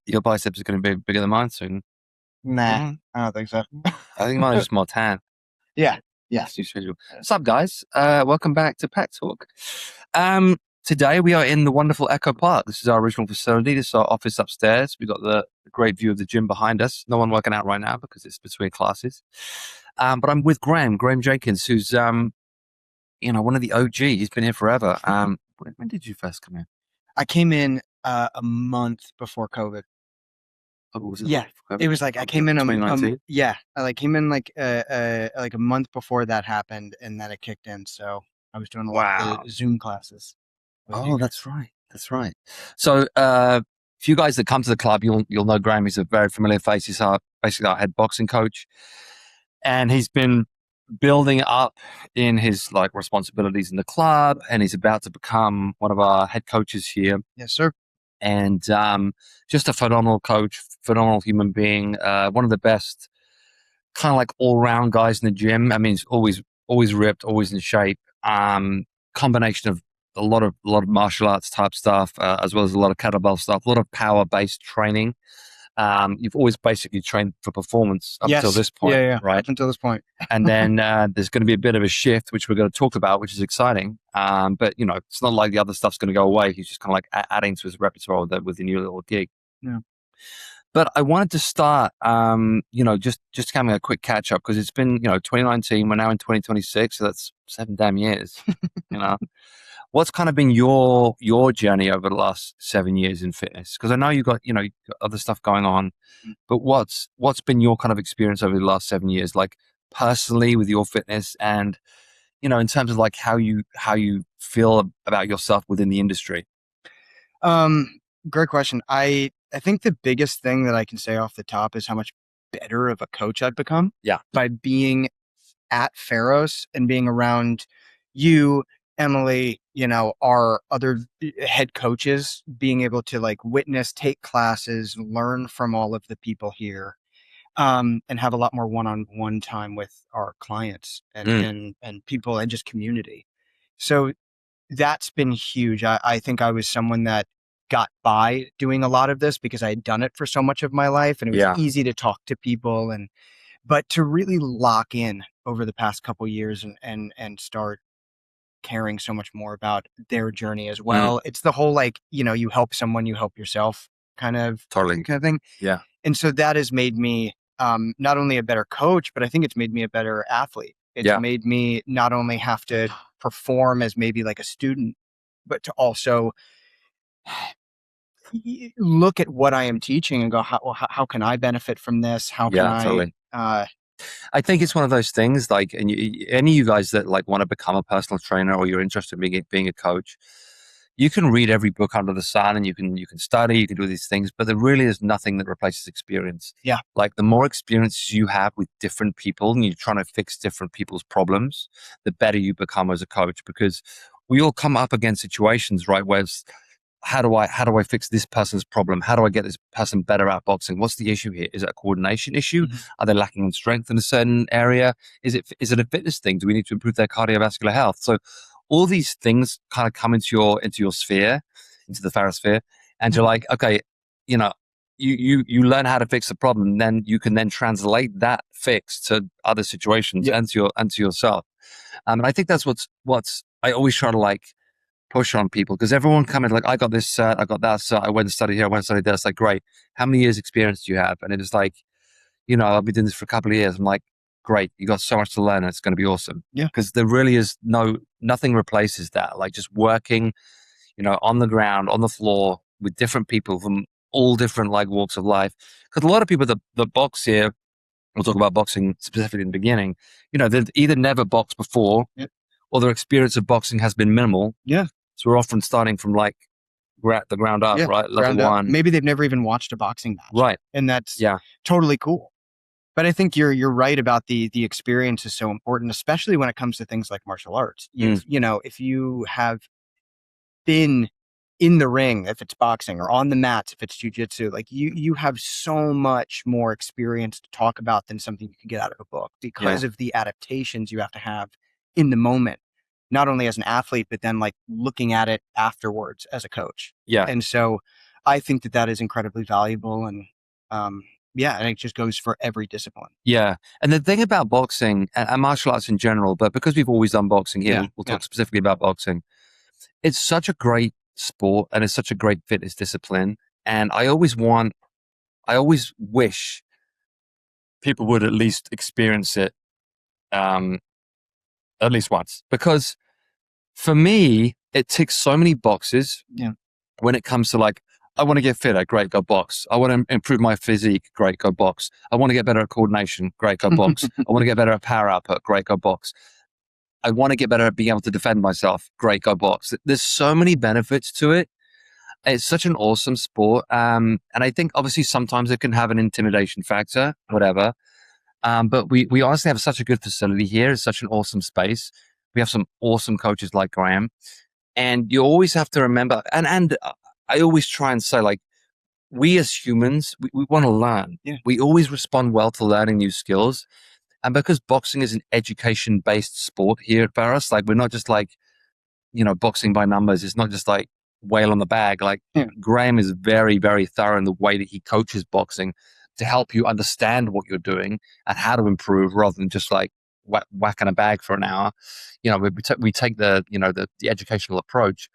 Your biceps are going to be bigger than mine soon. Nah, Mhm. I don't think so. I think mine is just more tan. Yeah, yeah. It's too schedule. What's up, guys? Welcome back to Pet Talk. Today we are in the wonderful Echo Park. This is our original facility. This is our office upstairs. We've got the great view of the gym behind us. No one working out right now because it's between classes. But I'm with Graham Jenkins, who's one of the OG. He's been here forever. When did you first come in? I came in a month before COVID. Oh, was it Yeah, it was like I came in 2019? yeah, I like came in like a month before that happened, and then it kicked in. So I was doing a lot of Wow. the Zoom classes with you Oh, guys. that's right. That's right. So, for you guys that come to the club, you'll know Graham. He's a very familiar face. He's basically our head boxing coach, and he's been building up in his like responsibilities in the club, and he's about to become one of our head coaches here. Yes, sir. And just a phenomenal coach, phenomenal human being, one of the best kind of like all round guys in the gym. I mean, he's always ripped, always in shape. Combination of a lot of martial arts type stuff, as well as a lot of kettlebell stuff, a lot of power based training. You've always basically trained for performance up until Yes. this point, Yeah, right? up until this point. And then there's going to be a bit of a shift, which we're going to talk about, which is exciting. But it's not like the other stuff's going to go away. He's just kind of like adding to his repertoire with the new little gig. Yeah. But I wanted to start, just having a quick catch up because it's been, 2019. We're now in 2026, so that's 7 damn years. What's kind of been your journey over the last 7 years in fitness? Because I know you've got other stuff going on, but what's been your kind of experience over the last 7 years, like personally with your fitness, and in terms of like how you feel about yourself within the industry? Great question. I think the biggest thing that I can say off the top is how much better of a coach I've become. Yeah. By being at Pharos and being around you, Emily, our other head coaches, being able to like witness, take classes, learn from all of the people here, and have a lot more one-on-one time with our clients and people and just community. So that's been huge. I think I was someone that got by doing a lot of this because I had done it for so much of my life, and it was Yeah. easy to talk to people, but to really lock in over the past couple years and start caring so much more about their journey as well. It's the whole like, you help someone, you help yourself kind of thing. Yeah. And so that has made me not only a better coach, but I think it's made me a better athlete. It's Yeah. made me not only have to perform as maybe like a student, but to also look at what I am teaching and go, how can I benefit from this? How can Yeah, totally. I think it's one of those things like, and any of you guys that like want to become a personal trainer or you're interested in being a coach, you can read every book under the sun and you can study, you can do these things, but there really is nothing that replaces experience. Yeah. Like the more experiences you have with different people and you're trying to fix different people's problems, the better you become as a coach, because we all come up against situations, right? Where it's, how do I fix this person's problem? How do I get this person better at boxing? What's the issue here? Is it a coordination issue? Mhm. Are they lacking in strength in a certain area? Is it a fitness thing? Do we need to improve their cardiovascular health? So all these things kind of come into your sphere, into the Pharos sphere, and you're like, okay, you learn how to fix the problem, and then you can then translate that fix to other situations and to yourself. And I think that's what's I always try to like push on people, because everyone coming like, I got this cert, I got that cert, I went to study here, I went to study there. It's like, great. How many years experience do you have? And it is like, I've been doing this for a couple of years. I'm like, great. You got so much to learn. It's going to be awesome. Yeah. Because there really is nothing replaces that. Like just working, on the ground, on the floor with different people from all different like walks of life. Because a lot of people that box here, we'll talk about boxing specifically in the beginning, they've either never boxed before or their experience of boxing has been minimal. Yeah. So we're often starting from like the ground up, right? Level one. Maybe they've never even watched a boxing match. Right. And that's totally cool. But I think you're right about the experience is so important, especially when it comes to things like martial arts. If you have been in the ring, if it's boxing, or on the mats, if it's jujitsu, like you have so much more experience to talk about than something you can get out of a book because of the adaptations you have to have in the moment, not only as an athlete, but then like looking at it afterwards as a coach. Yeah. And so I think that is incredibly valuable, and yeah, and it just goes for every discipline. Yeah. And the thing about boxing and martial arts in general, but because we've always done boxing here, we'll talk specifically about boxing. It's such a great sport and it's such a great fitness discipline. And I always wish people would at least experience it at least once. Because for me, it ticks so many boxes when it comes to like, I want to get fitter, great, go box. I want to improve my physique, great, go box. I want to get better at coordination, great, go box. I want to get better at power output, great, go box. I want to get better at being able to defend myself, great, go box. There's so many benefits to it. It's such an awesome sport. And I think obviously sometimes it can have an intimidation factor, whatever. But we honestly have such a good facility here. It's such an awesome space. We have some awesome coaches like Graham. And you always have to remember, and I always try and say, like, we as humans, we want to learn. Yeah. We always respond well to learning new skills. And because boxing is an education-based sport here at Pharos, like, we're not just like, boxing by numbers. It's not just like whale on the bag. Like, Graham is very, very thorough in the way that he coaches boxing to help you understand what you're doing and how to improve rather than just like whacking a bag for an hour. We take the educational approach.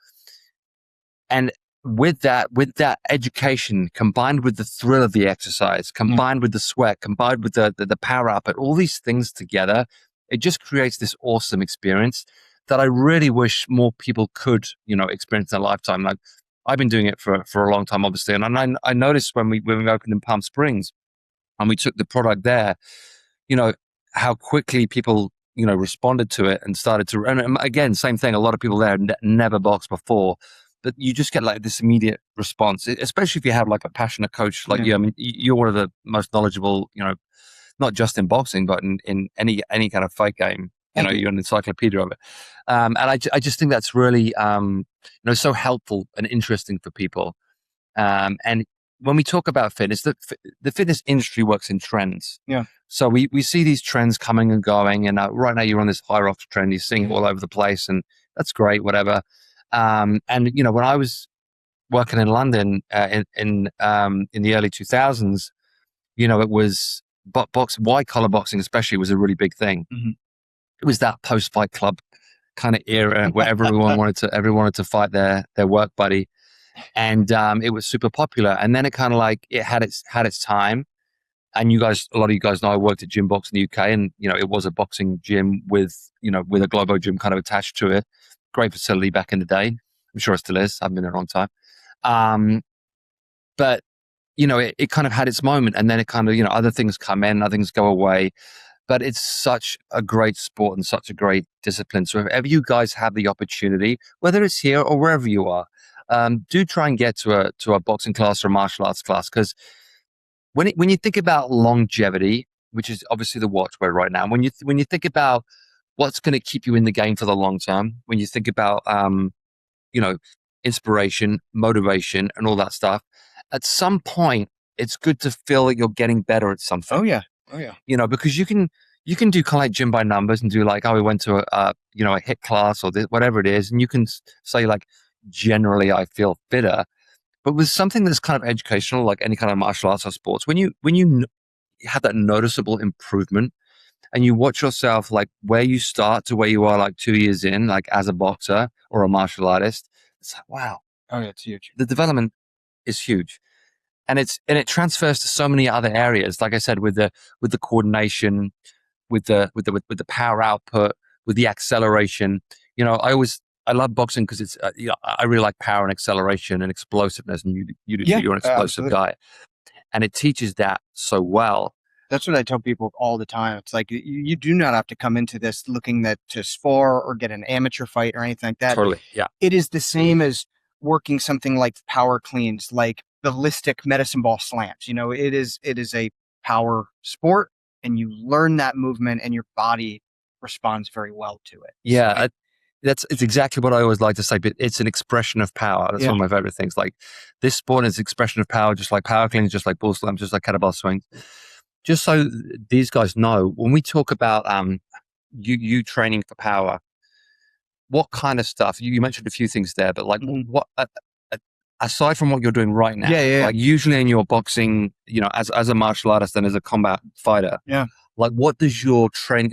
And with that education combined with the thrill of the exercise, combined with the sweat, combined with the power up, and all these things together, it just creates this awesome experience that I really wish more people could, experience in their lifetime. Like, I've been doing it for a long time, obviously. And I noticed when we opened in Palm Springs and we took the product there, how quickly people, responded to it and started to, and again, same thing. A lot of people there never boxed before, but you just get like this immediate response, especially if you have like a passionate coach like you. I mean, you're one of the most knowledgeable, not just in boxing, but in any kind of fight game. You're an encyclopedia of it. And I just think that's really, so helpful and interesting for people. And when we talk about fitness, the fitness industry works in trends. Yeah. So we see these trends coming and going. And right now you're on this high rocks trend. You're seeing it all over the place, and that's great, whatever. And when I was working in London in the early 2000s, it was white collar boxing especially was a really big thing. Mm-hmm. It was that post Fight Club kind of era where everyone wanted to fight their work buddy, and it was super popular. And then it kind of like it had its time. And a lot of you guys know I worked at Gym Box in the UK, and it was a boxing gym with a Globo gym kind of attached to it. Great facility back in the day. I'm sure it still is. I've been there a long time. But it kind of had its moment, and then it kind of other things come in, other things go away. But it's such a great sport and such a great discipline. So if ever you guys have the opportunity, whether it's here or wherever you are, do try and get to a boxing class or a martial arts class. Because when you think about longevity, which is obviously the watchword right now, when you think about what's going to keep you in the game for the long term, when you think about inspiration, motivation, and all that stuff, at some point it's good to feel that you're getting better at something. Oh yeah. Because you can do kind of like gym by numbers and do like, we went to a HIIT class or whatever it is, and you can say like, generally I feel fitter. But with something that's kind of educational, like any kind of martial arts or sports, when you have that noticeable improvement and you watch yourself like where you start to where you are like 2 years in, like as a boxer or a martial artist, it's like, wow. Oh yeah, it's huge. The development is huge. And it transfers to so many other areas. Like I said, with the coordination, with the power output, with the acceleration. I love boxing because it's I really like power and acceleration and explosiveness, and you do too. You're an explosive guy, and it teaches that so well. That's what I tell people all the time. It's like you do not have to come into this looking to spar or get an amateur fight or anything like that. Totally, yeah. It is the same as working something like power cleans, like ballistic medicine ball slams. It is a power sport, and you learn that movement, and your body responds very well to it. Yeah, it's exactly what I always like to say. But it's an expression of power. That's one of my favorite things. Like, this sport is expression of power, just like power cleans, just like bull slams, just like kettlebell swings. Just so these guys know, when we talk about you training for power, what kind of stuff? You mentioned a few things there, but like what aside from what you're doing right now, Yeah. like usually in your boxing, as a martial artist and as a combat fighter, Yeah. like what does your strength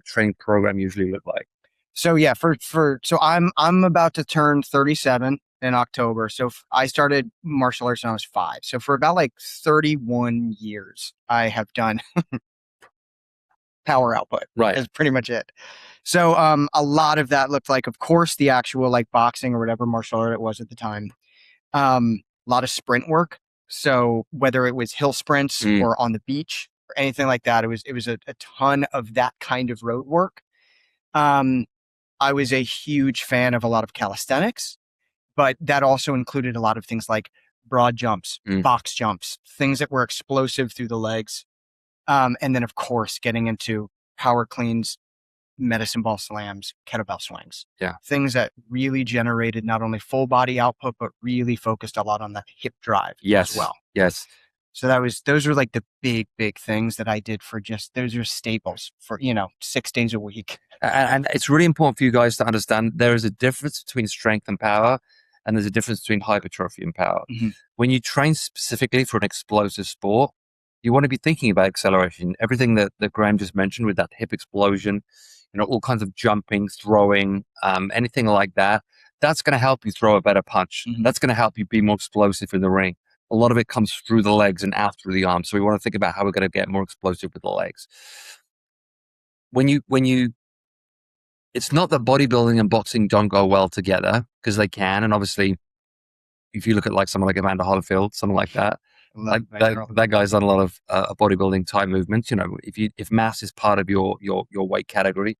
training program usually look like? So yeah, so I'm about to turn 37 in October. So I started martial arts when I was 5. So for about like 31 years, I have done power output. Right. Is pretty much it. So a lot of that looked like, of course, the actual like boxing or whatever martial art it was at the time. A lot of sprint work. So whether it was hill sprints or on the beach or anything like that, it was a ton of that kind of road work. I was a huge fan of a lot of calisthenics, but that also included a lot of things like broad jumps, box jumps, things that were explosive through the legs. And then, of course, getting into power cleans, medicine ball slams, kettlebell swings. Yeah. Things that really generated not only full body output, but really focused a lot on the hip drive as well. Yes. So those were like the big things that I did for those are staples for, 6 days a week. And it's really important for you guys to understand there is a difference between strength and power, and there's a difference between hypertrophy and power. Mm-hmm. When you train specifically for an explosive sport, you want to be thinking about acceleration. Everything that Graham just mentioned with that hip explosion, all kinds of jumping, throwing, anything like that, that's going to help you throw a better punch. Mm-hmm. That's going to help you be more explosive in the ring. A lot of it comes through the legs and out through the arms. So we want to think about how we're going to get more explosive with the legs. When you, it's not that bodybuilding and boxing don't go well together, because they can. And obviously, if you look at like someone like Amanda Holyfield, someone like that, that guy's done a lot of bodybuilding type movements. If mass is part of your weight category,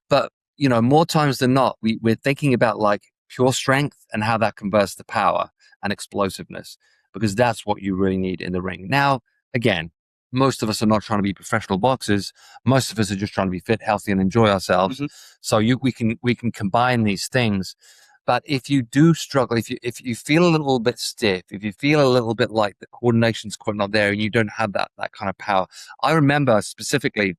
but more times than not, we're thinking about like pure strength and how that converts to power and explosiveness, because that's what you really need in the ring. Now, again, most of us are not trying to be professional boxers. Most of us are just trying to be fit, healthy, and enjoy ourselves. Mm-hmm. So we can combine these things. But if you do struggle, if you feel a little bit stiff, if you feel a little bit like the coordination's quite not there, and you don't have that kind of power, I remember specifically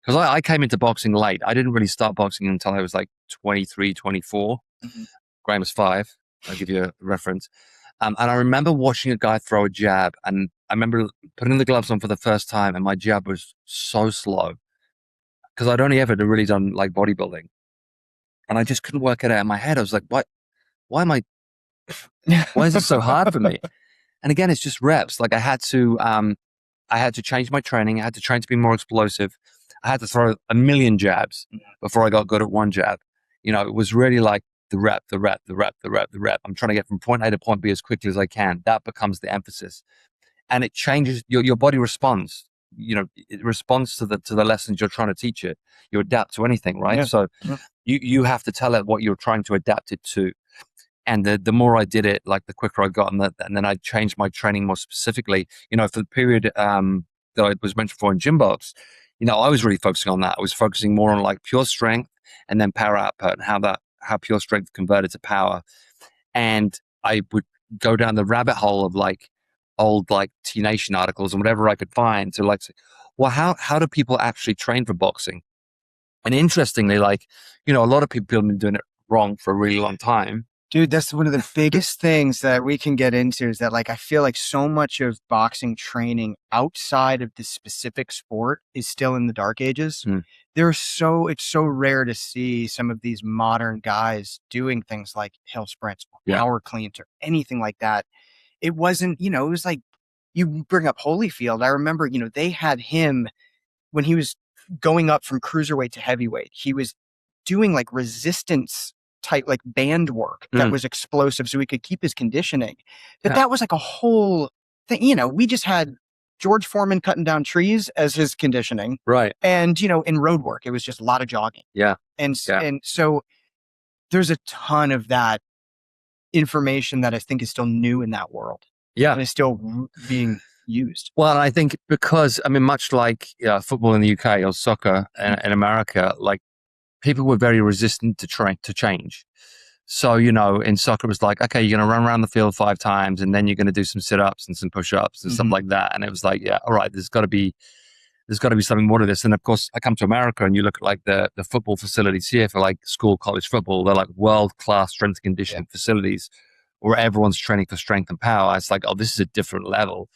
because I came into boxing late. I didn't really start boxing until I was like 23, 24. Mm-hmm. Graham was 5. I'll give you a reference. And I remember watching a guy throw a jab, and I remember putting the gloves on for the first time, and my jab was so slow because I'd only ever really done like bodybuilding, and I just couldn't work it out in my head. I was like, "What? Why is it so hard for me?" And again, it's just reps. Like I had to change my training. I had to train to be more explosive. I had to throw a million jabs before I got good at one jab. It was really like the rep. I'm trying to get from point A to point B as quickly as I can. That becomes the emphasis, and it changes. Your body responds. It responds to the lessons you're trying to teach it. You adapt to anything, right? Yeah. So you have to tell it what you're trying to adapt it to. And the more I did it, like the quicker I got, and then I changed my training more specifically. For the period that I was mentioned for in gym box, I was really focusing on that. I was focusing more on like pure strength and then power output and how pure strength converted to power. And I would go down the rabbit hole of like old like T Nation articles and whatever I could find to like say, well, how do people actually train for boxing? And interestingly, like, a lot of people have been doing it wrong for a really long time. Dude, that's one of the biggest things that we can get into is that like I feel like so much of boxing training outside of the specific sport is still in the dark ages. It's so rare to see some of these modern guys doing things like hill sprints or power cleans or anything like that. It wasn't, it was like you bring up Holyfield. I remember, they had him when he was going up from cruiserweight to heavyweight. He was doing like resistance type like band work that was explosive so he could keep his conditioning. But that was like a whole thing. We just had George Foreman cutting down trees as his conditioning. Right. And, in road work, it was just a lot of jogging. Yeah. And so there's a ton of that information that I think is still new in that world. Yeah. And is still being used. Well, I think because, much like football in the UK or soccer in America, like, people were very resistant to change. So, in soccer it was like, okay, you're going to run around the field 5 times and then you're going to do some sit-ups and some push-ups and stuff like that. And it was like, yeah, all right, there's got to be something more to this. And of course, I come to America and you look at like the football facilities here for like school, college football. They're like world-class strength and conditioning facilities or everyone's training for strength and power. It's like, oh, this is a different level.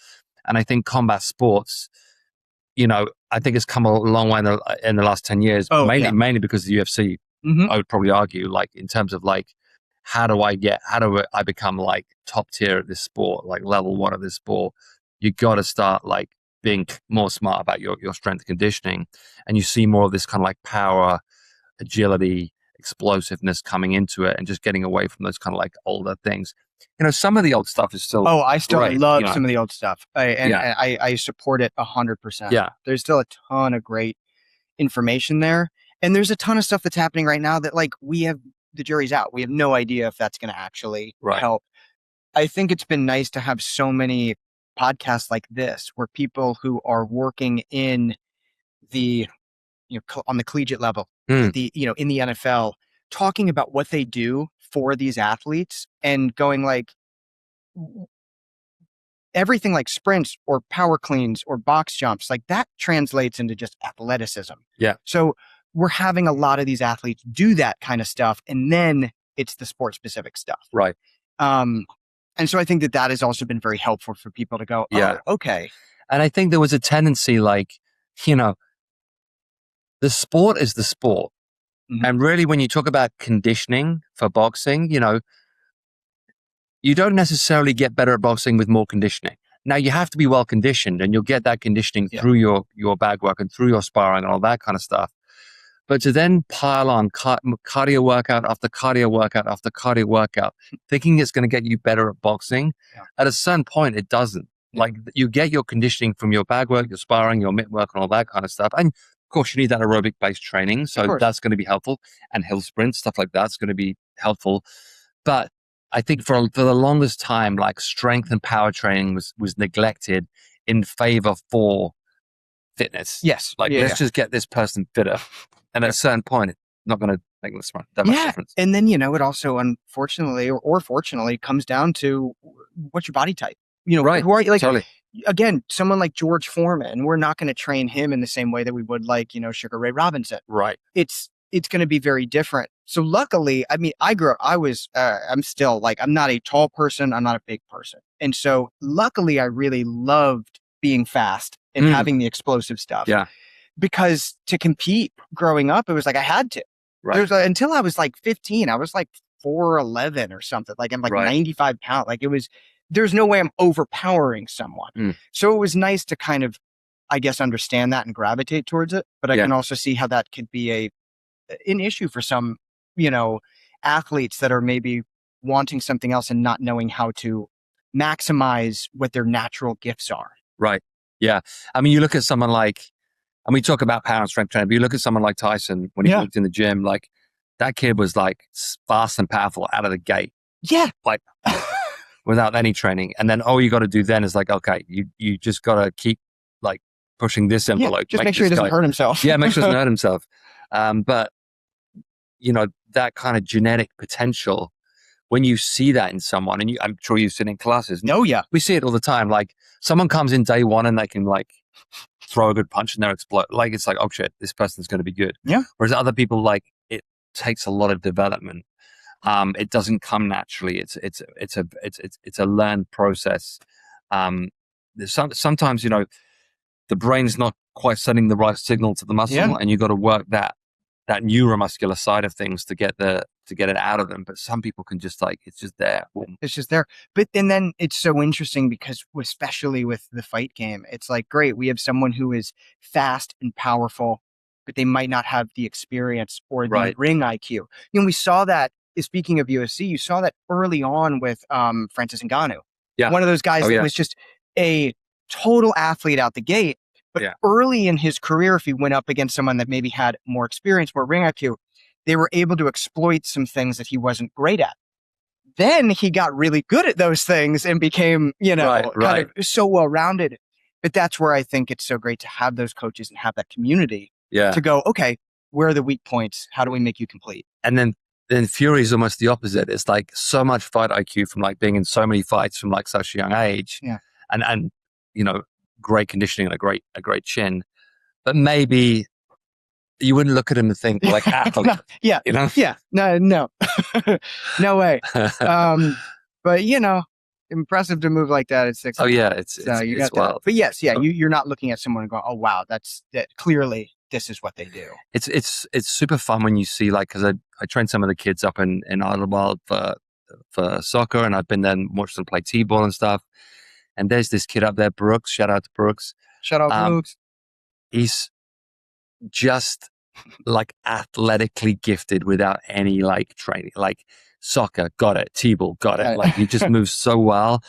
And I think combat sports, I think it's come a long way in the last 10 years, mainly because of the UFC. Mm-hmm. I would probably argue, like, in terms of like, how do I become like top tier at this sport, like level 1 of this sport? You got to start like being more smart about your strength conditioning, and you see more of this kind of like power, agility, explosiveness coming into it, and just getting away from those kind of like older things. Some of the old stuff is still I still great, love some of the old stuff. I support it 100%. Yeah. There's still a ton of great information there. And there's a ton of stuff that's happening right now that like the jury's out. We have no idea if that's going to actually help. I think it's been nice to have so many podcasts like this where people who are working in the, on the collegiate level, in the NFL, talking about what they do for these athletes and going like, everything like sprints or power cleans or box jumps, like that translates into just athleticism. Yeah. So we're having a lot of these athletes do that kind of stuff, and then it's the sport specific stuff. Right. And so I think that has also been very helpful for people to go, oh, okay. And I think there was a tendency like, the sport is the sport. Mm-hmm. And really, when you talk about conditioning for boxing, you don't necessarily get better at boxing with more conditioning. Now, you have to be well conditioned, and you'll get that conditioning through your bag work and through your sparring and all that kind of stuff. But to then pile on cardio workout after cardio workout after cardio workout, thinking it's going to get you better at boxing, at a certain point, it doesn't. Like, you get your conditioning from your bag work, your sparring, your mitt work, and all that kind of stuff. And of course, you need that aerobic-based training. So that's going to be helpful. And hill sprints, stuff like that's going to be helpful. But I think for the longest time, like, strength and power training was neglected in favor for fitness. Yes. Like, let's just get this person fitter. And at a certain point, it's not going to make that much difference. And then, it also, unfortunately or fortunately, comes down to what's your body type. Right. Who are you? Like, totally. Again, someone like George Foreman, we're not going to train him in the same way that we would like, Sugar Ray Robinson. Right. It's going to be very different. So luckily, I mean, I'm still like, I'm not a tall person. I'm not a big person. And so luckily, I really loved being fast and having the explosive stuff. Yeah. Because to compete growing up, it was like I had to. Right. Until I was like 15, I was like 4'11" or something. Like I'm like 95 pounds. Like there's no way I'm overpowering someone. So it was nice to kind of, I guess, understand that and gravitate towards it. But I can also see how that could be an issue for some, athletes that are maybe wanting something else and not knowing how to maximize what their natural gifts are. Right. Yeah. I mean, you look at someone like, and we talk about power and strength training, but you look at someone like Tyson when he walked in the gym, like, that kid was like fast and powerful out of the gate. Yeah. Like, without any training. And then all you got to do then is like, okay, you just got to keep like pushing this envelope. Just make sure he doesn't hurt himself. Make sure he doesn't hurt himself. But, that kind of genetic potential, when you see that in someone, and I'm sure you've seen in classes. We see it all the time. Like, someone comes in day one and they can like throw a good punch and they're explode. Like, it's like, oh shit, this person's going to be good. Yeah. Whereas other people, like, it takes a lot of development. It doesn't come naturally. It's a learned process. Sometimes, the brain's not quite sending the right signal to the muscle, and you got to work that neuromuscular side of things to get it out of them. But some people can just like, it's just there. It's just there. But and then it's so interesting because especially with the fight game, it's like, great, we have someone who is fast and powerful, but they might not have the experience or the ring IQ. We saw that, speaking of UFC, you saw that early on with Francis Ngannou. Yeah. One of those guys that was just a total athlete out the gate. But early in his career, if he went up against someone that maybe had more experience, more ring IQ, they were able to exploit some things that he wasn't great at. Then he got really good at those things and became, kind of so well-rounded. But that's where I think it's so great to have those coaches and have that community to go, okay, where are the weak points? How do we make you complete? And then Fury is almost the opposite. It's like so much fight IQ from like being in so many fights from like such a young age. Yeah. And great conditioning and a great chin. But maybe you wouldn't look at him and think like athlete. No way. but impressive to move like that at 6. Oh yeah, it's So you it's got that. wild. But yes, yeah, So- you're not looking at someone and going, oh wow, that clearly this is what they do. It's super fun when you see, like, because I train some of the kids up in Idlewild for soccer, and I've been there and watched them play t-ball and stuff. And there's this kid up there, Brooks. Shout out to Brooks. Shout out Brooks. He's just like athletically gifted without any like training. Like soccer, got it. T-ball, got it. Like he just moves so well.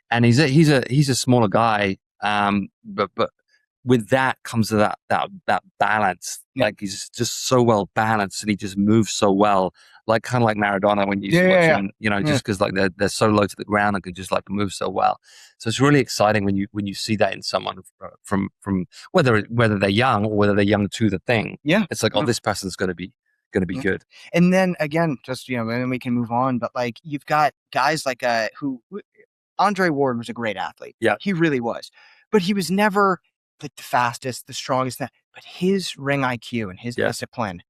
And he's a smaller guy. But with that comes that balance. Yeah. Like he's just so well balanced, and he just moves so well. Like kind of like Maradona when you used to watch him, just because like they're so low to the ground and can just like move so well. So it's really exciting when you see that in someone from whether they're young or whether they're young to the thing. Yeah, it's like, oh, this person's going to be good. And then again, just and then we can move on. But like you've got guys like who Andre Ward was a great athlete. Yeah, he really was, but he was never the fastest, the strongest. But his ring IQ and his discipline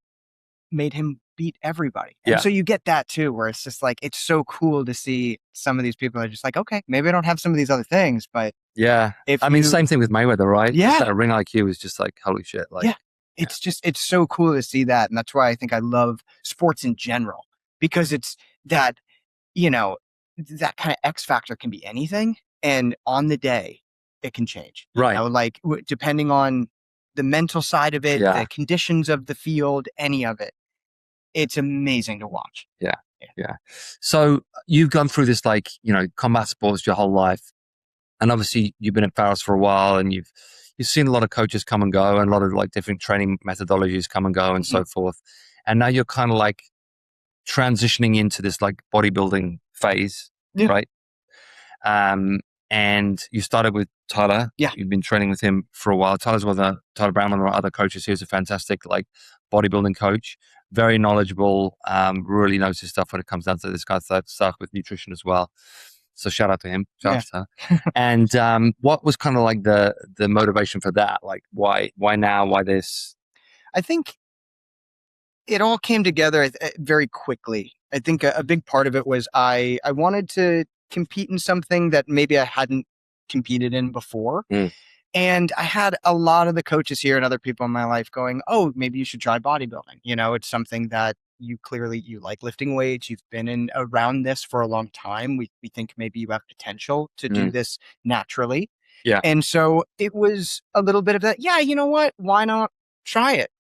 made him beat everybody. And so you get that too, where it's just like, it's so cool to see some of these people are just like, okay, maybe I don't have some of these other things, but same thing with Mayweather, right? Yeah. Just that ring IQ is just like, holy shit. Like, it's just, it's so cool to see that. And that's why I think I love sports in general, because it's that, that kind of X factor can be anything. And on the day, it can change. Right. Like depending on the mental side of it, the conditions of the field, any of it. It's amazing to watch. Yeah. So you've gone through this, like, combat sports your whole life. And obviously you've been at Pharos for a while, and you've seen a lot of coaches come and go, and a lot of like different training methodologies come and go and so forth. And now you're kind of like transitioning into this like bodybuilding phase, right? And you started with Tyler. Yeah. You've been training with him for a while. Tyler Brown, one of our other coaches. He was a fantastic like bodybuilding coach, very knowledgeable, really knows his stuff when it comes down to this kind of stuff with nutrition as well. So shout out to him. Shout out to her. And what was kind of like the motivation for that? Like why now? Why this? I think it all came together very quickly. I think a big part of it was I wanted to compete in something that maybe I hadn't competed in before. And I had a lot of the coaches here and other people in my life going, oh, maybe you should try bodybuilding. It's something that you like lifting weights. You've been around this for a long time. We think maybe you have potential to do this naturally. Yeah. And so it was a little bit of that. Yeah. You know what? Why not try it?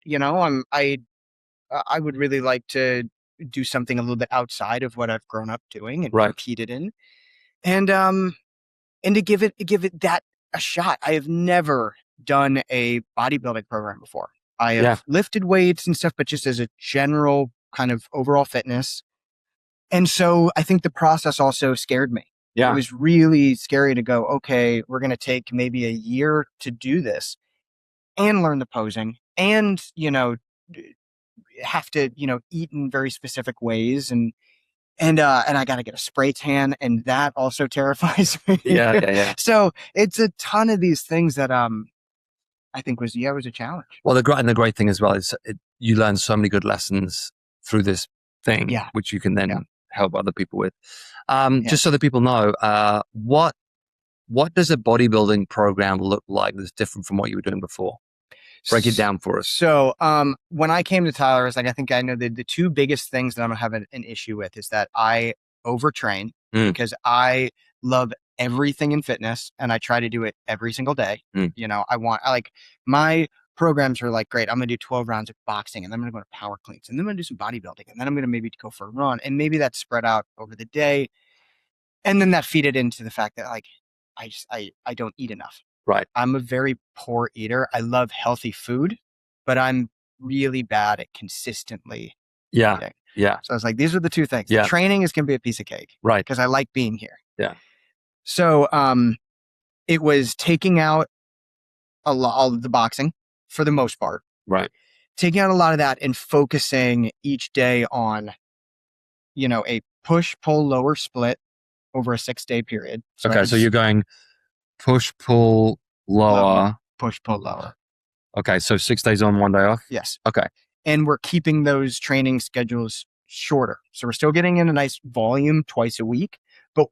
I would really like to do something a little bit outside of what I've grown up doing and competed in. And to give it that a shot. I have never done a bodybuilding program before. I have lifted weights and stuff, but just as a general kind of overall fitness. And so I think the process also scared me. Yeah. It was really scary to go, okay, we're going to take maybe a year to do this and learn the posing and, have to, eat in very specific ways. And I got to get a spray tan, and that also terrifies me. Yeah. So it's a ton of these things that I think was a challenge. Well, the great thing as well is you learn so many good lessons through this thing, which you can then help other people with. Just so that people know, what does a bodybuilding program look like that's different from what you were doing before? Break it down for us. So when I came to Tyler, I was like, I think I know the two biggest things that I'm going to have an issue with is that I overtrain because I love everything in fitness and I try to do it every single day. I like my programs are like, great, I'm going to do 12 rounds of boxing and then I'm going to go to power cleans and then I'm going to do some bodybuilding and then I'm going to maybe go for a run and maybe that's spread out over the day. And then that feed it into the fact that like, I don't eat enough. Right. I'm a very poor eater. I love healthy food, but I'm really bad at consistently eating. Yeah. So I was like, these are the two things. The training is going to be a piece of cake. Right. Because I like being here. Yeah. So it was taking out all of the boxing for the most part. Right. Taking out a lot of that and focusing each day on, a push, pull, lower split over a 6-day period. So you're going push, pull, lower. Push, pull, lower. Okay, so 6 days on, 1 day off? Yes. Okay. And we're keeping those training schedules shorter. So we're still getting in a nice volume twice a week, but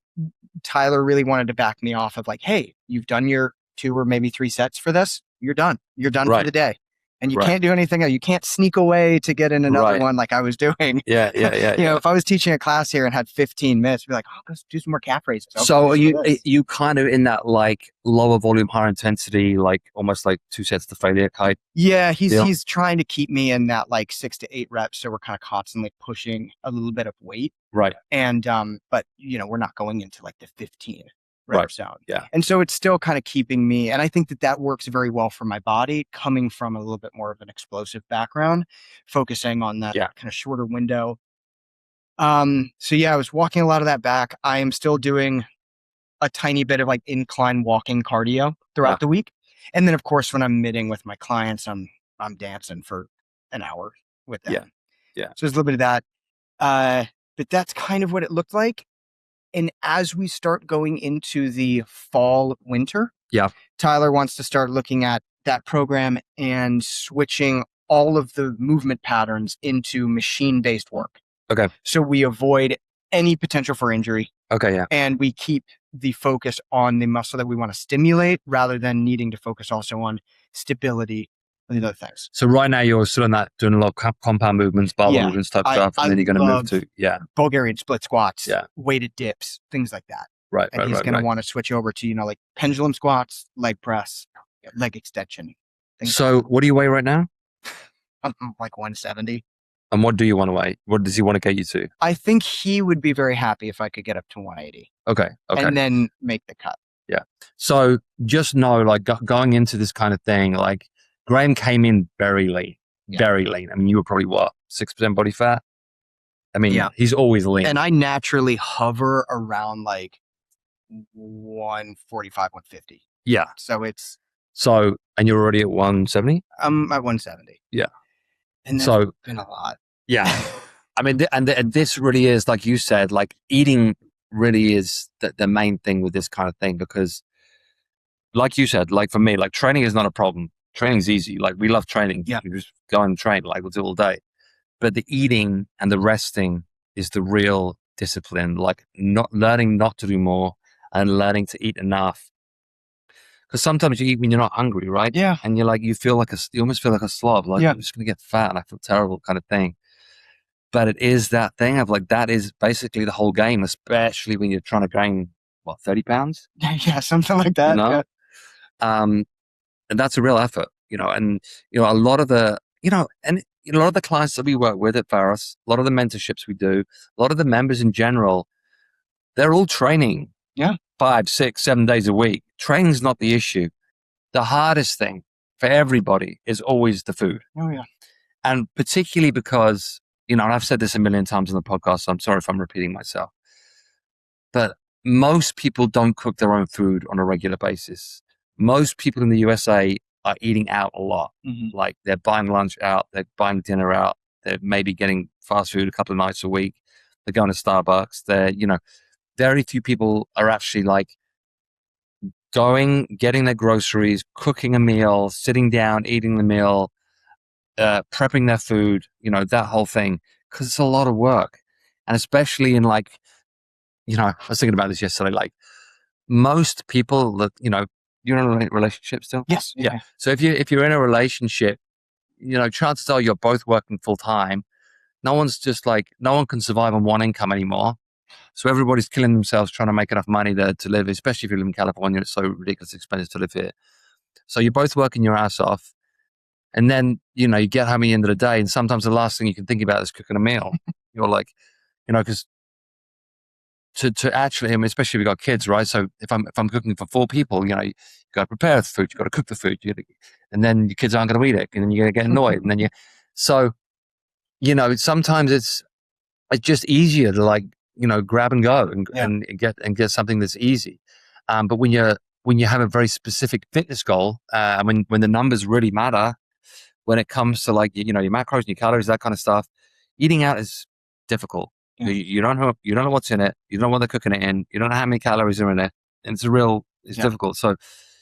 Tyler really wanted to back me off of like, hey, you've done your 2 or maybe 3 sets for this. You're done. You're done for Right. the day. And you Right. can't do anything else. You can't sneak away to get in another Right. one like I was doing. Yeah. If I was teaching a class here and had 15 minutes, I'd be like, oh, let's do some more calf raises. So are you kind of in that like lower volume, higher intensity, like almost like 2 sets to failure kind? Yeah, he's deal? he's trying to keep me in that like 6 to 8 reps. So we're kind of constantly pushing a little bit of weight. Right. And but we're not going into like the 15 rep Right. zone. Yeah. And so it's still kind of keeping me, and I think that works very well for my body, coming from a little bit more of an explosive background, focusing on that kind of shorter window. So yeah, I was walking a lot of that back. I am still doing a tiny bit of like incline walking cardio throughout the week. And then of course, when I'm meeting with my clients, I'm dancing for an hour with them. Yeah. So there's a little bit of that. But that's kind of what it looked like. And as we start going into the fall, winter, Tyler wants to start looking at that program and switching all of the movement patterns into machine-based work. Okay. So we avoid any potential for injury. Okay. Yeah. And we keep the focus on the muscle that we want to stimulate rather than needing to focus also on stability and the other things. So right now you're still on that, doing a lot of compound movements, barbell movements type stuff, and then you're going to move to Bulgarian split squats, weighted dips, things like that. Right. And he's going to want to switch over to like pendulum squats, leg press, leg extension. So what do you weigh right now? I'm like 170. And what do you want to weigh? What does he want to get you to? I think he would be very happy if I could get up to 180. Okay. And then make the cut. Yeah. So just know, like going into this kind of thing, like Graham came in very lean. Very lean. I mean, you were probably 6% body fat? I mean, he's always lean. And I naturally hover around like 145, 150. Yeah. So and you're already at 170? I'm at 170. Yeah. And that's been a lot. Yeah. I mean, and this really is, like you said, like eating really is the main thing with this kind of thing, because like you said, like for me, like training is not a problem. Training's easy. Like we love training. Yeah. You just go and train, like we'll do all day. But the eating and the resting is the real discipline, like learning not to do more and learning to eat enough. Because sometimes you eat when you're not hungry, right? Yeah. And you almost feel like a slob, like I'm just going to get fat and I feel terrible kind of thing. But it is that thing of like, that is basically the whole game, especially when you're trying to gain, 30 pounds? Yeah, something like that. And that's a real effort, and, a lot of the, and a lot of the clients that we work with at Pharos, a lot of the mentorships we do, a lot of the members in general, they're all training 5, 6, 7 days a week. Training's not the issue. The hardest thing for everybody is always the food. Oh, yeah. And particularly because, and I've said this a million times on the podcast, so I'm sorry if I'm repeating myself, but most people don't cook their own food on a regular basis. Most people in the USA are eating out a lot. Mm-hmm. Like they're buying lunch out, they're buying dinner out, they're maybe getting fast food a couple of nights a week, they're going to Starbucks, very few people are actually like getting their groceries, cooking a meal, sitting down, eating the meal, prepping their food, that whole thing, because it's a lot of work. And especially in like, I was thinking about this yesterday, like most people that, you're in a relationship still? Yes. Yeah. So if you're in a relationship, chances are you're both working full time. No one can survive on one income anymore. So everybody's killing themselves trying to make enough money to live, especially if you live in California. It's so ridiculously expensive to live here. So you're both working your ass off. And then, you get home at the end of the day, and sometimes the last thing you can think about is cooking a meal. You're like, because to actually, especially if you've got kids, right? So if I'm cooking for 4 people, you got to prepare the food, you got to cook the food, and then your kids aren't going to eat it, and then you're going to get annoyed, and then sometimes it's just easier to like, grab and go and get something that's easy. But when you have a very specific fitness goal, when the numbers really matter, when it comes to like, your macros and your calories, that kind of stuff, eating out is difficult. Yeah. You don't know what's in it. You don't know what they're cooking it in. You don't know how many calories are in it. And it's difficult. So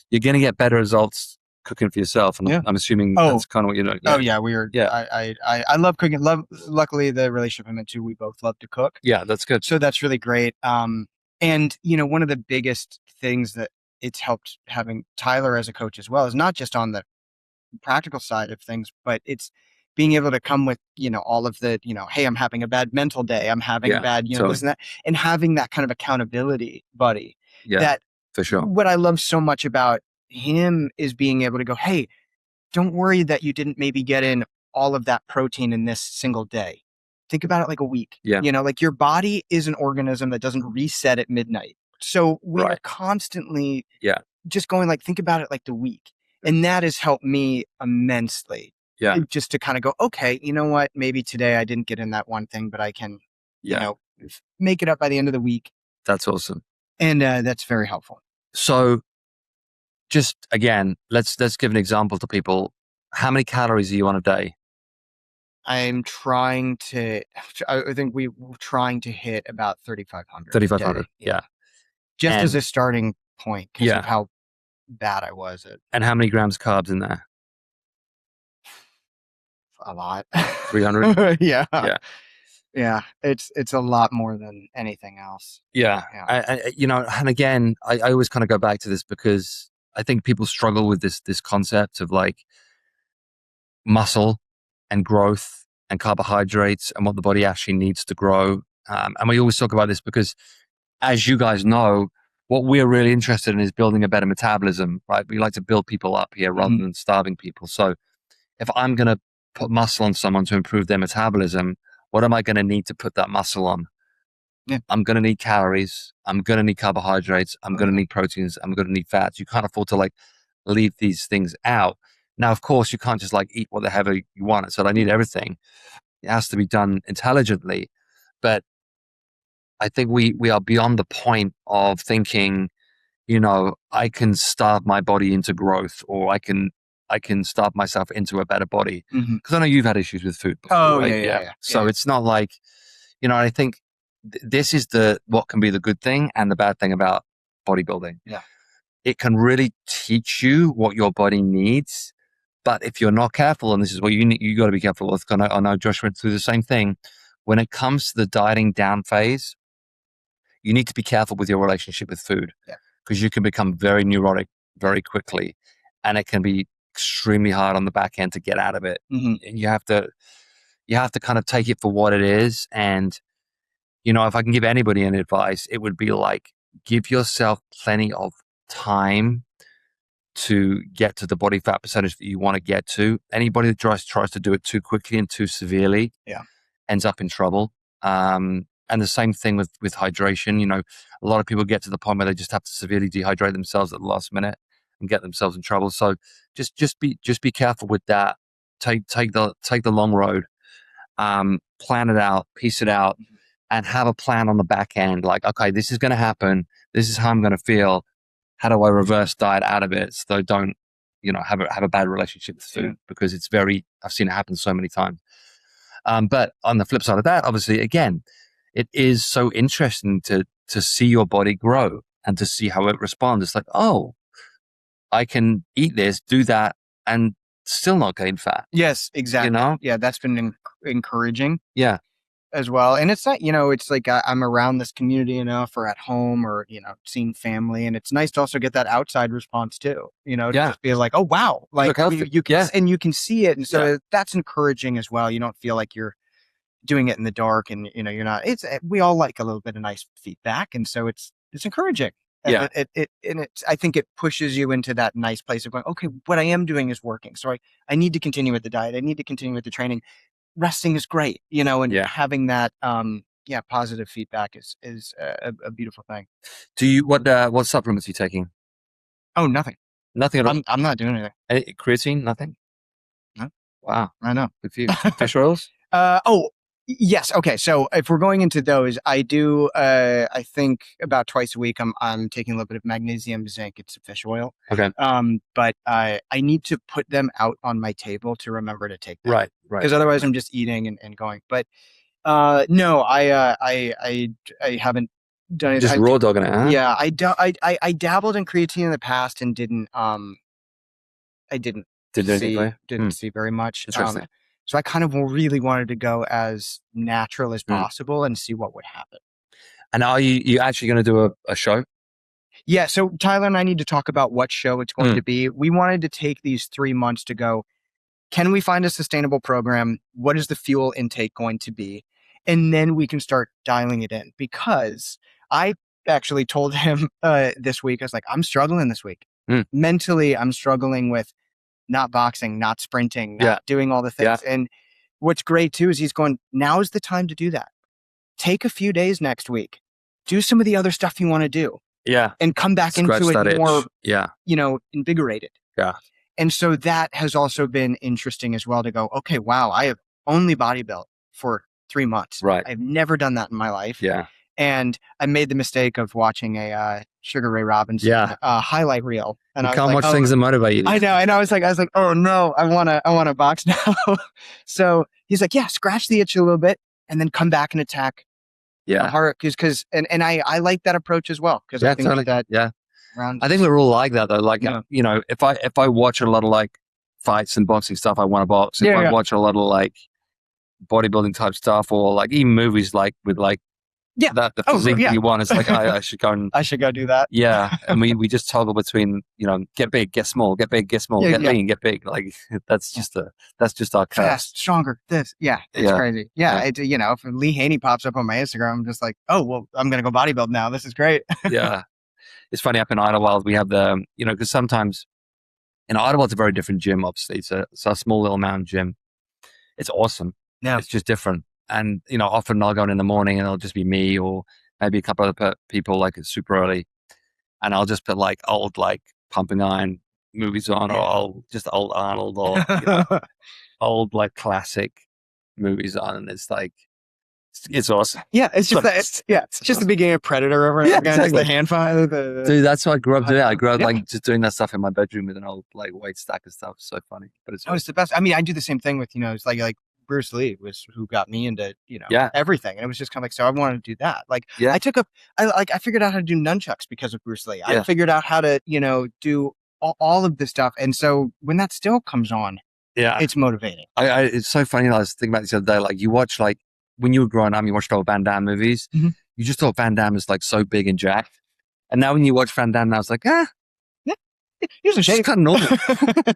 you're going to get better results cooking for yourself, and Yeah. I'm assuming Oh. that's kind of what you're doing. Oh yeah, we are. Yeah. I love cooking. Luckily, the relationship I'm into, we both love to cook. Yeah, that's good. So that's really great. And one of the biggest things that it's helped having Tyler as a coach as well is not just on the practical side of things, but it's being able to come with, all of the, hey, I'm having a bad mental day. I'm having a bad, totally. this and that, and having that kind of accountability buddy. Yeah, that for sure. What I love so much about him is being able to go, hey, don't worry that you didn't maybe get in all of that protein in this single day. Think about it like a week. Yeah. Like your body is an organism that doesn't reset at midnight. So we are Right. constantly just going like, think about it like the week. And that has helped me immensely. Yeah. Just to kind of go, okay, you know what? Maybe today I didn't get in that one thing, but I can, make it up by the end of the week. That's awesome. And that's very helpful. So just again, let's give an example to people. How many calories are you on a day? I'm trying to, I think we're trying to hit about 3,500. 3,500. Yeah. Just as a starting point because of how bad I was at. And how many grams carbs in there? A lot. 300? Yeah. Yeah. Yeah. It's a lot more than anything else. Yeah. And again, I always kind of go back to this because I think people struggle with this concept of like muscle and growth and carbohydrates and what the body actually needs to grow. And we always talk about this because, as you guys know, what we're really interested in is building a better metabolism, right? We like to build people up here rather than starving people. So if I'm going to put muscle on someone to improve their metabolism, what am I going to need to put that muscle on? Yeah. I'm going to need calories. I'm going to need carbohydrates. I'm going to need proteins. I'm going to need fats. You can't afford to like leave these things out. Now, of course, you can't just like eat whatever you want. So I need everything. It has to be done intelligently. But I think we are beyond the point of thinking, I can starve my body into growth, or I can starve myself into a better body. Because I know you've had issues with food before, Oh, right? yeah. So it's not like, I think this is what can be the good thing and the bad thing about bodybuilding. Yeah. It can really teach you what your body needs. But if you're not careful, and this is what you got to be careful with, I know Josh went through the same thing. When it comes to the dieting down phase, you need to be careful with your relationship with food, because you can become very neurotic very quickly, and it can be extremely hard on the back end to get out of it. And you have to kind of take it for what it is. And if I can give anybody an advice, it would be like, give yourself plenty of time to get to the body fat percentage that you want to get to. Anybody that tries to do it too quickly and too severely ends up in trouble. And the same thing with hydration. A lot of people get to the point where they just have to severely dehydrate themselves at the last minute and get themselves in trouble. So just be careful with that. Take the long road. Plan it out, piece it out, and have a plan on the back end. Like, okay, this is going to happen. This is how I'm going to feel. How do I reverse diet out of it so I don't, have a bad relationship with food? Because I've seen it happen so many times. But on the flip side of that, obviously, again, it is so interesting to see your body grow and to see how it responds. It's like, oh, I can eat this, do that, and still not gain fat. Yes, exactly. Yeah, that's been encouraging. Yeah. As well. And it's not, it's like I'm around this community enough, or at home, or, seeing family. And it's nice to also get that outside response too, to just be like, oh, wow. Like you can, and you can see it. And so that's encouraging as well. You don't feel like you're doing it in the dark, and, you're not, we all like a little bit of nice feedback. And so it's encouraging. Yeah. I think it pushes you into that nice place of going, okay, what I am doing is working. So I need to continue with the diet. I need to continue with the training. Resting is great, and having that, positive feedback is a beautiful thing. Do you, what supplements are you taking? Oh, nothing. Nothing at all? I'm not doing anything. Creatine? Nothing? No. Wow. I know. Good for you. Fish oils? Yes. Okay. So if we're going into those, I do, I think about twice a week, I'm taking a little bit of magnesium, zinc, and some fish oil. Okay. But I need to put them out on my table to remember to take them. Right. Because otherwise I'm just eating and going. But, no, I haven't done it. Just raw dogging it, huh? Yeah. I dabbled in creatine in the past and didn't, I didn't Did anything for you? see very much. Interesting. So I kind of really wanted to go as natural as Mm. possible and see what would happen. And are you actually going to do a show? Yeah, so Tyler and I need to talk about what show it's going Mm. to be. We wanted to take these 3 months to go, can we find a sustainable program? What is the fuel intake going to be? And then we can start dialing it in, because I actually told him this week, I was like, I'm struggling this week. Mm. Mentally, I'm struggling with not boxing, not sprinting, not doing all the things. And what's great too is he's going, now is the time to do that. Take a few days next week, do some of the other stuff you want to do. Yeah. And come back Scratch into that it more, itch. Invigorated. Yeah. And so that has also been interesting as well, to go, okay, wow, I have only bodybuilt for 3 months. Right. I've never done that in my life. Yeah. And I made the mistake of watching a Sugar Ray Robinson highlight reel. And You I was can't like, watch things that motivate you. I know. And I was like, oh no, I wanna box now. So he's like, yeah, scratch the itch a little bit and then come back and attack. Hard, because I like that approach as well. Because I think totally. that I think we're all like that though. Like if I watch a lot of like fights and boxing stuff, I want to box. If I watch a lot of like bodybuilding type stuff, or like even movies like with like the physique that you want, it's like I should go and I should go do that. Yeah. And we just toggle between, get big, get small, get big, get small, get lean, get big. Like that's just our curse. Fast, stronger, it's crazy. If Lee Haney pops up on my Instagram, I'm just like, oh well, I'm gonna go bodybuild now. This is great. Yeah. It's funny, up in Idlewild we have the because sometimes Idlewild, it's a very different gym, obviously. It's a small little mountain gym. It's awesome. Yeah. It's just different. And, often I'll go in the morning and it'll just be me or maybe a couple other people, like it's super early. And I'll just put like old, like Pumping Iron movies on, or just old Arnold, or old, like classic movies on. And it's like, it's awesome. Yeah. It's just it's just the beginning of Predator over again. Exactly. Just the hand fire. Dude, that's what I grew up doing. I grew up like just doing that stuff in my bedroom with an old like weight stack and stuff. It's so funny. But it's the best. I mean, I do the same thing with, it's like Bruce Lee was who got me into, everything. And it was just kind of like, so I wanted to do that. Like I figured out how to do nunchucks because of Bruce Lee. I figured out how to, do all of this stuff. And so when that still comes on, it's motivating. It's so funny. I was thinking about this the other day, like you watch, like when you were growing up, you watched all Van Damme movies. Mm-hmm. You just thought Van Damme is like so big and jacked. And now when you watch Van Damme, now it's like, here's a shape. It's kind of normal.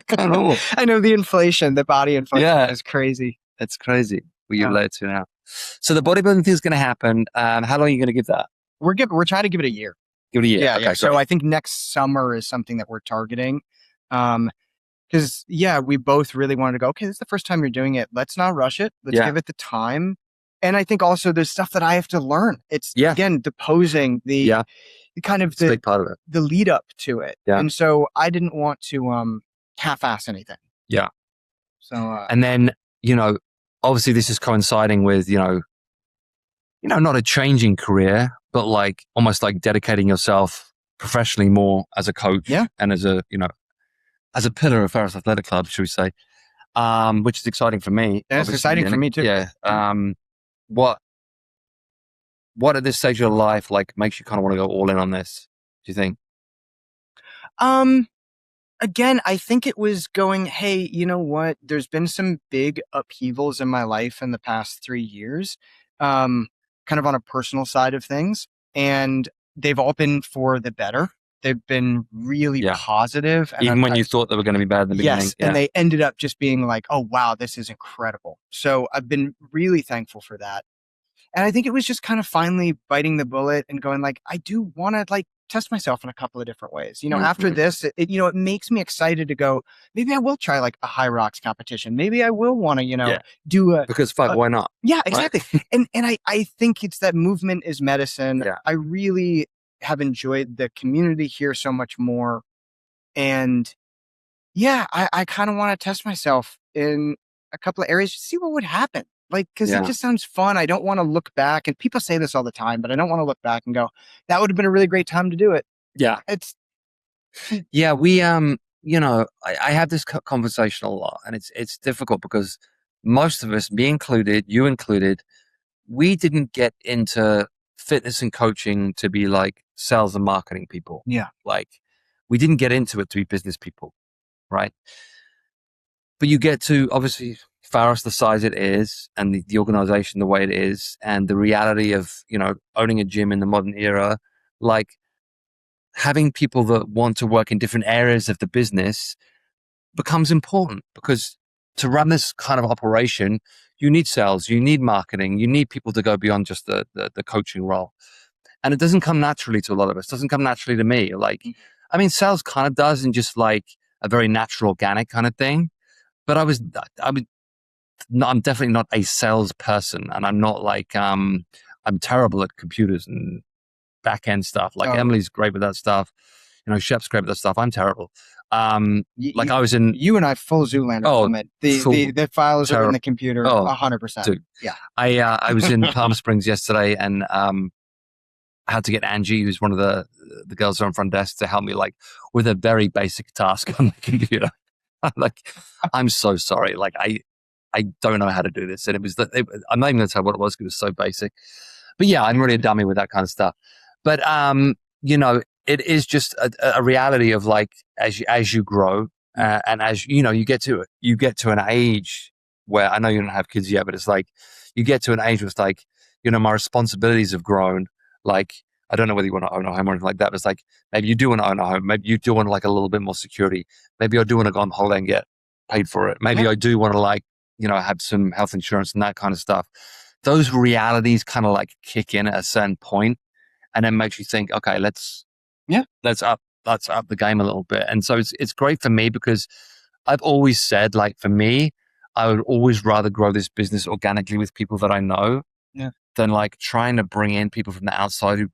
Kind of normal. I know the body inflation is crazy. It's crazy what you're related to now. So the bodybuilding thing is going to happen. How long are you going to give that? We're trying to give it a year. Give it a year. Yeah. Okay, yeah. So I think next summer is something that we're targeting. Because we both really wanted to go, okay, this is the first time you're doing it. Let's not rush it. Let's give it the time. And I think also there's stuff that I have to learn. It's again, the posing, the kind of a big part of it, the lead up to it. Yeah. And so I didn't want to half-ass anything. Yeah. So and then, obviously this is coinciding with, not a changing career, but like almost like dedicating yourself professionally more as a coach and as a, as a pillar of Pharos Athletic Club, should we say, which is exciting for me. Yeah, it's exciting for me too. Yeah. What at this stage of your life, like makes you kind of want to go all in on this? Do you think? Again, I think it was going, hey, you know what? There's been some big upheavals in my life in the past 3 years, kind of on a personal side of things. And they've all been for the better. They've been really positive. And even when you thought they were going to be bad in the beginning. Yes, and they ended up just being like, oh, wow, this is incredible. So I've been really thankful for that. And I think it was just kind of finally biting the bullet and going like, I do want to like test myself in a couple of different ways. After this, it makes me excited to go, maybe I will try like a high rocks competition. Maybe I will want to, do a... Because why not? Yeah, exactly. Right? and I think it's that movement is medicine. Yeah. I really have enjoyed the community here so much more. And I kind of want to test myself in a couple of areas to see what would happen. Like, because it just sounds fun. I don't want to look back, and people say this all the time, but I don't want to look back and go, that would have been a really great time to do it. Yeah. We, I have this conversation a lot, and it's difficult because most of us, me included, you included, we didn't get into fitness and coaching to be like sales and marketing people. Yeah. Like, we didn't get into it to be business people, right? But you get to, obviously, Pharos the size it is, and the organization the way it is, and the reality of, you know, owning a gym in the modern era, like having people that want to work in different areas of the business becomes important, because to run this kind of operation, you need sales, you need marketing, you need people to go beyond just the coaching role. And it doesn't come naturally to a lot of us. It doesn't come naturally to me. Like, I mean, sales kind of does in just like a very natural, organic kind of thing. But I'm definitely not a salesperson, and I'm not like, I'm terrible at computers and back end stuff. Like Emily's great with that stuff. You know, Shep's great with that stuff. I'm terrible. Like I was in, you and I full Zoolander moment. The files are in the computer 100%. Dude. Yeah. I was in Palm Springs yesterday, and I had to get Angie, who's one of the girls on front desk, to help me like with a very basic task on the computer. I'm like, I'm so sorry. Like I don't know how to do this. And I'm not even going to tell what it was because it was so basic. But yeah, I'm really a dummy with that kind of stuff. But, you know, it is just a reality of like, as you grow, and as you know, you get to an age where, I know you don't have kids yet, but it's like, you get to an age where it's like, you know, my responsibilities have grown. Like, I don't know whether you want to own a home or anything like that, but it's like, maybe you do want to own a home. Maybe you do want like a little bit more security. Maybe I do want to go on holiday and get paid for it. Maybe I do want to like, you know, have some health insurance and that kind of stuff. Those realities kind of like kick in at a certain point, and then makes you think, okay, let's up the game a little bit. And so it's great for me, because I've always said, like, for me, I would always rather grow this business organically with people that I know than like trying to bring in people from the outside who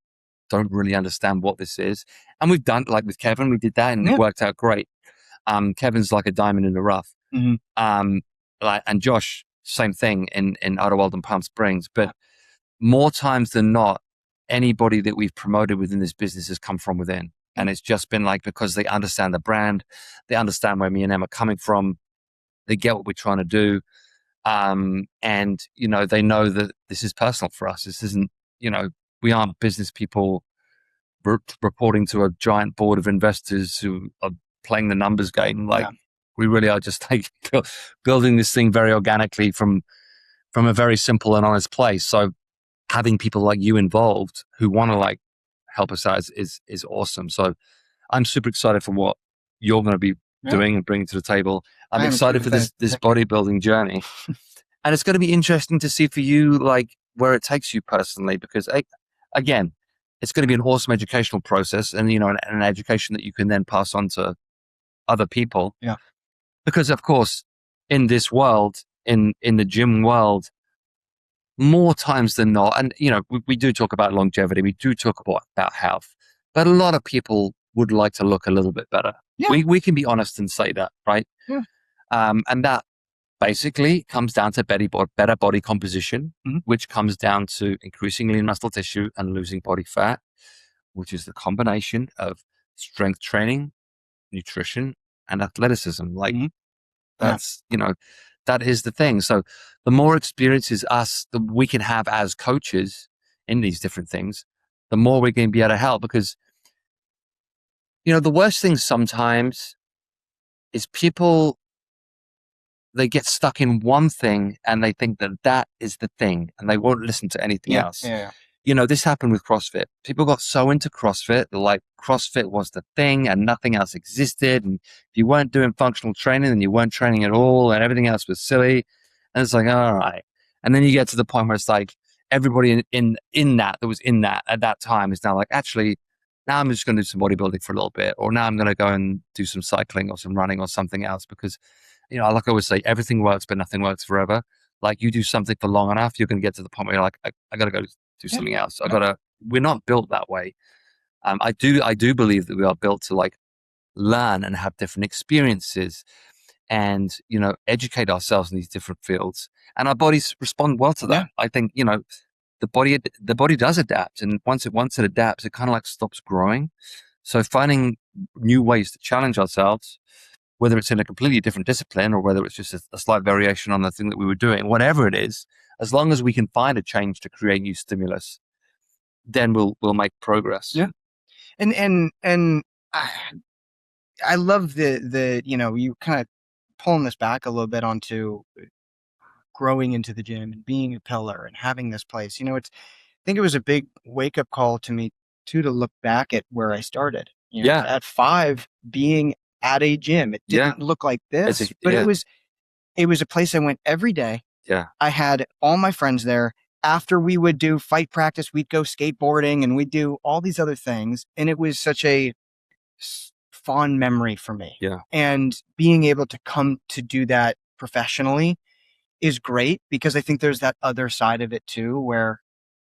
don't really understand what this is. And we've done, like with Kevin, we did that and it worked out great. Kevin's like a diamond in the rough. And Josh, same thing in Idlewild and Palm Springs. But more times than not, anybody that we've promoted within this business has come from within. And it's just been like, because they understand the brand, they understand where me and Em are coming from, they get what we're trying to do. And, you know, they know that this is personal for us. This isn't, you know, we aren't business people reporting to a giant board of investors who are playing the numbers game. Like, we really are just like building this thing very organically from a very simple and honest place. So having people like you involved who want to like help us out is awesome. So I'm super excited for what you're going to be doing and bringing to the table. I'm excited for this bodybuilding journey. And it's going to be interesting to see for you, like, where it takes you personally, because again, it's going to be an awesome educational process, and, you know, an education that you can then pass on to other people. Yeah. Because of course, in this world, in the gym world, more times than not, and, you know, we do talk about longevity, we do talk about health, but a lot of people would like to look a little bit better. Yeah. We can be honest and say that, right? Yeah. And that basically comes down to better body composition, which comes down to increasing lean muscle tissue and losing body fat, which is the combination of strength training, nutrition, and athleticism. Like, that's, you know, that is the thing. So the more experiences that we can have as coaches in these different things, the more we're going to be able to help. Because, you know, the worst thing sometimes is people, they get stuck in one thing and they think that is the thing, and they won't listen to anything else. Yeah. You know, this happened with CrossFit. People got so into CrossFit, like CrossFit was the thing and nothing else existed. And if you weren't doing functional training, then you weren't training at all, and everything else was silly. And it's like, all right. And then you get to the point where it's like, everybody in that was in that at that time is now like, actually, now I'm just going to do some bodybuilding for a little bit, or now I'm going to go and do some cycling or some running or something else. Because, you know, like I always say, everything works, but nothing works forever. Like, you do something for long enough, you're going to get to the point where you're like, I got to go do something else. We're not built that way. I do believe that we are built to like learn and have different experiences and, you know, educate ourselves in these different fields, and our bodies respond well to that. I think, you know, the body does adapt, and once it adapts, it kind of like stops growing. So finding new ways to challenge ourselves, whether it's in a completely different discipline or whether it's just a slight variation on the thing that we were doing, whatever it is, as long as we can find a change to create new stimulus, then we'll make progress. Yeah. And I love the you kind of pulling this back a little bit onto growing into the gym and being a pillar and having this place. I think it was a big wake up call to me too, to look back at where I started. Yeah. At 5, being at a gym, it Yeah. didn't look like this, but Yeah. it was a place I went every day. Yeah. I had all my friends there. After we would do fight practice, we'd go skateboarding and we'd do all these other things. And it was such a fond memory for me. Yeah. And being able to come to do that professionally is great, because I think there's that other side of it too, where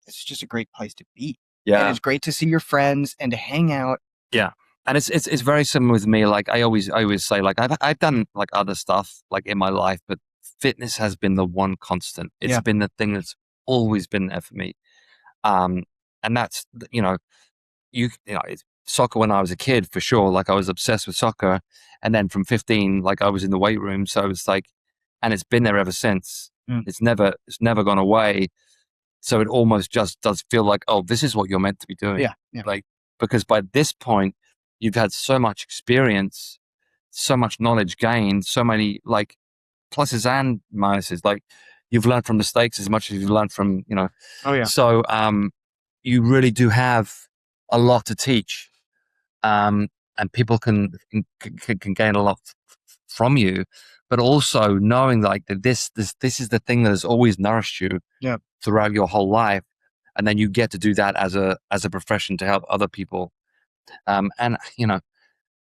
it's just a great place to be. Yeah. And it's great to see your friends and to hang out. Yeah. And it's very similar with me. Like I always say, like I've done like other stuff like in my life, but fitness has been the one constant. It's been the thing that's always been there for me. And that's, it's soccer when I was a kid, for sure. Like I was obsessed with soccer. And then from 15, like I was in the weight room. So it's like, and it's been there ever since. It's never gone away. So it almost just does feel like, oh, this is what you're meant to be doing. Yeah. Yeah. Like, because by this point, you've had so much experience, so much knowledge gained, so many like pluses and minuses. Like you've learned from mistakes as much as you've learned from, Oh yeah. So you really do have a lot to teach. And people can gain a lot from you, but also knowing like that this is the thing that has always nourished you throughout your whole life, and then you get to do that as a profession to help other people. And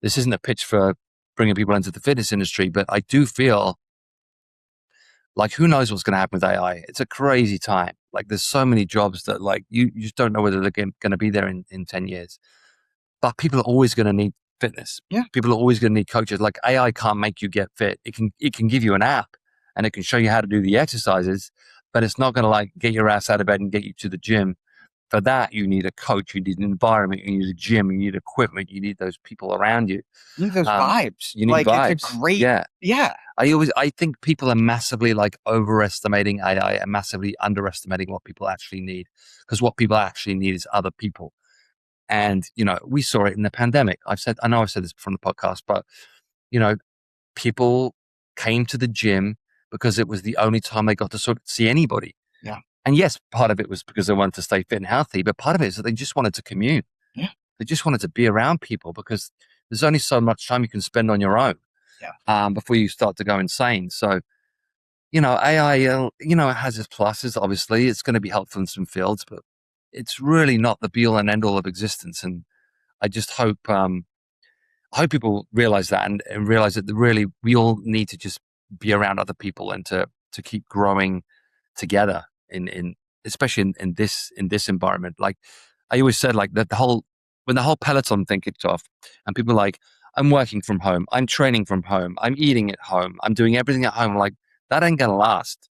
this isn't a pitch for bringing people into the fitness industry, but I do feel like who knows what's going to happen with AI. It's a crazy time. Like there's so many jobs that like you just don't know whether they're going to be there in 10 years. But people are always going to need fitness. Yeah. People are always going to need coaches. Like AI can't make you get fit. It can give you an app and it can show you how to do the exercises, but it's not going to like get your ass out of bed and get you to the gym. For that, you need a coach, you need an environment, you need a gym, you need equipment, you need those people around you. You need those vibes. You need like vibes. It's a great, yeah. I think people are massively like overestimating AI and massively underestimating what people actually need, because what people actually need is other people. And, we saw it in the pandemic. I know I've said this from the podcast, but, people came to the gym because it was the only time they got to sort of see anybody. Yeah. And yes, part of it was because they wanted to stay fit and healthy, but part of it is that they just wanted to commune. Yeah. They just wanted to be around people, because there's only so much time you can spend on your own. Yeah. Before you start to go insane. So, AI, it has its pluses. Obviously, it's going to be helpful in some fields, but it's really not the be all and end all of existence. And I just hope, people realize that and realize that really we all need to just be around other people and to keep growing together in especially in this environment. Like I always said, like that when the whole Peloton thing kicked off and people were like, I'm working from home, I'm training from home, I'm eating at home, I'm doing everything at home. Like that ain't going to last.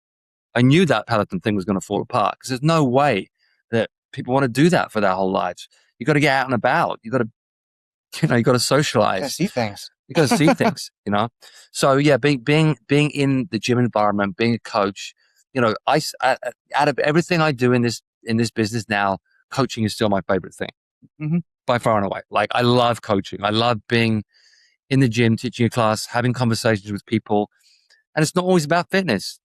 I knew that Peloton thing was going to fall apart, because there's no way that people want to do that for their whole lives. You got to get out and about. You got to, you got to socialize. You got to see things. You got to see things, So yeah, being in the gym environment, being a coach, I out of everything I do in this business now, coaching is still my favorite thing, by far and away. Like I love coaching. I love being in the gym, teaching a class, having conversations with people, and it's not always about fitness.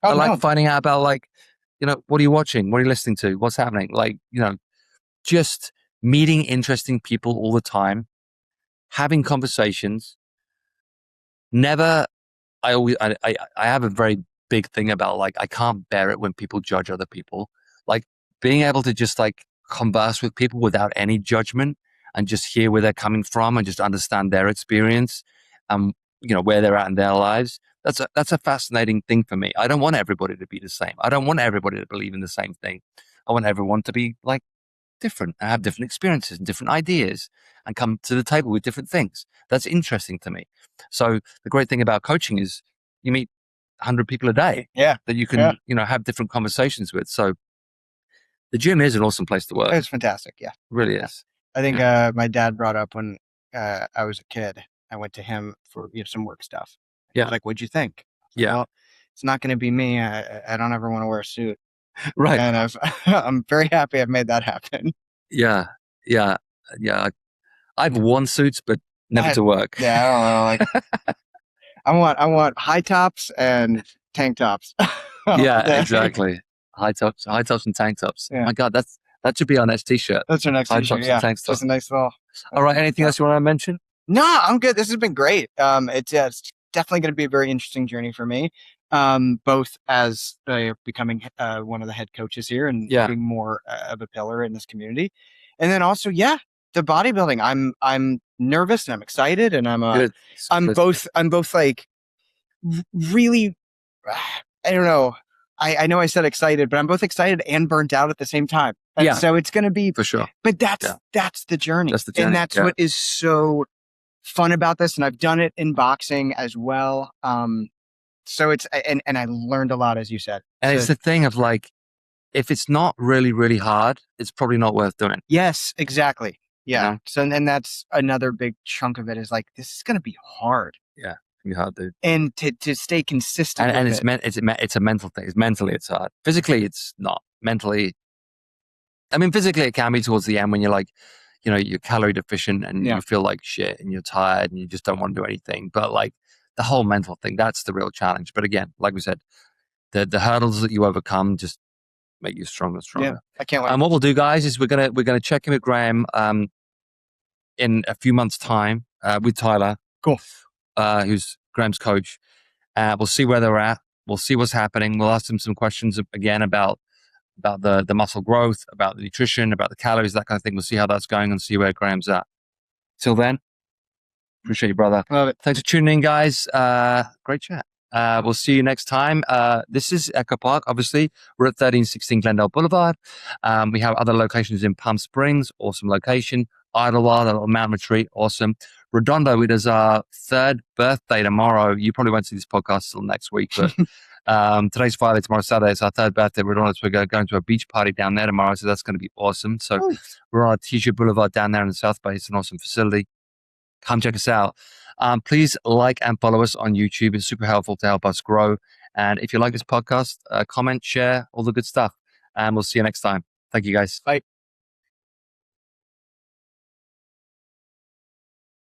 I like finding out about like, what are you watching? What are you listening to? What's happening? Like, just meeting interesting people all the time, having conversations. I have a very big thing about like, I can't bear it when people judge other people. Like being able to just like converse with people without any judgment and just hear where they're coming from and just understand their experience and, where they're at in their lives. That's a fascinating thing for me. I don't want everybody to be the same. I don't want everybody to believe in the same thing. I want everyone to be like different and have different experiences and different ideas and come to the table with different things. That's interesting to me. So the great thing about coaching is you meet 100 people a day that you can, have different conversations with. So the gym is an awesome place to work. It's fantastic. Yeah. It really is. I think my dad brought up when I was a kid, I went to him for some work stuff. He was like, what'd you think? Yeah. Well, it's not going to be me. I don't ever want to wear a suit. Right. And I'm very happy I've made that happen. Yeah. I've worn suits, but never to work. Yeah, I don't know. Like, I want high tops and tank tops. all Yeah, day. exactly. High tops and tank tops. Yeah. My God, that should be our next t-shirt. That's our next High t-shirt. tops Yeah, and tank just tops. a nice little. All right, anything else you want to mention? No, I'm good. This has been great. It's definitely going to be a very interesting journey for me. Both as becoming one of the head coaches here and Yeah. being more of a pillar in this community, and then also, yeah, the bodybuilding. I'm nervous and I'm excited, and Good. I'm both like really. I don't know. I know I said excited, but I'm both excited and burnt out at the same time. And Yeah. so it's going to be For sure. But that's the journey. That's the journey, And that's yeah. what is so fun about this. And I've done it in boxing as well. So it's, and I learned a lot, as you said. And So- it's the thing of like, if it's not really, really hard, it's probably not worth doing. Yes, exactly. Yeah. You know? So, and that's another big chunk of it is like, this is going to be hard. Yeah. It's hard, dude. And to stay consistent. And with it's a mental thing. Mentally, it's hard. Physically, it's not. Mentally, I mean, physically, it can be towards the end when you're like, you know, you're calorie deficient and Yeah. you feel like shit and you're tired and you just don't want to do anything. But like the whole mental thing, that's the real challenge. But again, like we said, the hurdles that you overcome just make you stronger and stronger. Yeah, I can't wait. And what we'll do, guys, is we're gonna check in with Graham in a few months' time with Tyler. Cool. Who's Graham's coach. We'll see where they're at. We'll see what's happening. We'll ask them some questions again about the muscle growth, about the nutrition, about the calories, that kind of thing. We'll see how that's going and see where Graham's at. Till then, appreciate you, brother. Love it. Thanks for tuning in, guys. Great chat. We'll see you next time. This is Echo Park, obviously. We're at 1316 Glendale Boulevard. We have other locations in Palm Springs, awesome location. Idlewild, a little mountain retreat, awesome. Redondo, it is our 3rd birthday tomorrow. You probably won't see this podcast till next week, but today's Friday, tomorrow's Saturday. It's our 3rd birthday. Redondo, so we're going to a beach party down there tomorrow, so that's going to be awesome. So we're on T-shirt Boulevard down there in the South Bay. It's an awesome facility. Come check us out. Please like and follow us on YouTube. It's super helpful to help us grow. And if you like this podcast, comment, share, all the good stuff. And we'll see you next time. Thank you, guys. Bye.